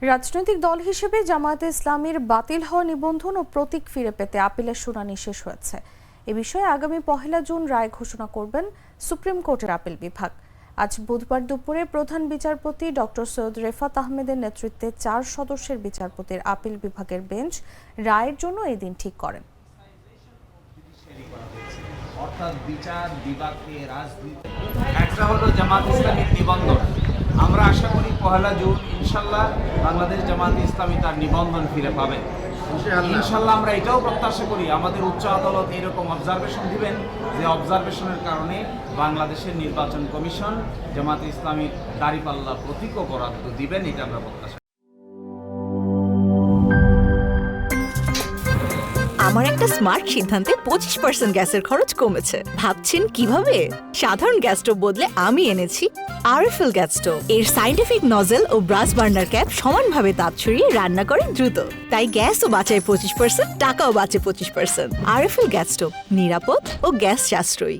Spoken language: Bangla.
রাজনৈতিক দল হিসেবে জামায়াতে ইসলামীর বাতিল হওয়া নিবন্ধন ও প্রতীক ফিরে পেতে আপিলের শুনানি শেষ হয়েছে। এ বিষয়ে আগামী 1 জুন রায় ঘোষণা করবেন সুপ্রিম কোর্টের আপিল বিভাগ। আজ বুধবার দুপুরে প্রধান বিচারপতি ডক্টর সৈয়দ রেফাত আহমেদের নেতৃত্বে 4 সদস্যের বিচারপতির আপিল বিভাগের বেঞ্চ রায়ের জন্য এই দিন ঠিক করেন। অর্থাৎ বিচার বিভাগকে রাজনীতি একটা হলো জামাত ইসলামীর নিবন্ধন। আমরা আশা করি 1 জুন ইনশাল্লাহ বাংলাদেশ জামাত ইসলামী তার নিবন্ধন ফিরে পাবে ইনশাল্লাহ। আমরা এটাও প্রত্যাশা করি আমাদের উচ্চ আদালত এরকম অবজারভেশন দিবেন, যে অবজারভেশনের কারণে বাংলাদেশের নির্বাচন কমিশন জামাত ইসলামীর দাঁড়িপাল্লা প্রতীকও বরাদ্দ দিবেন, এটা আমরা প্রত্যাশা। আমার একটা স্মার্ট সিদ্ধান্তে 25% গ্যাসের খরচ কমেছে। ভাবছেন কিভাবে? সাধারণ গ্যাস স্টোভ বদলে আমি এনেছি আরএফএল গ্যাস স্টোভ। এর সাইন্টিফিক নজল ও ব্রাস বার্নার ক্যাপ সমানভাবে তাপ ছড়িয়ে রান্না করে দ্রুত, তাই গ্যাসও বাঁচায় 25%, টাকাও বাঁচে 25%। আরএফএল গ্যাস স্টোভ নিরাপদ ও গ্যাস সাশ্রয়ী।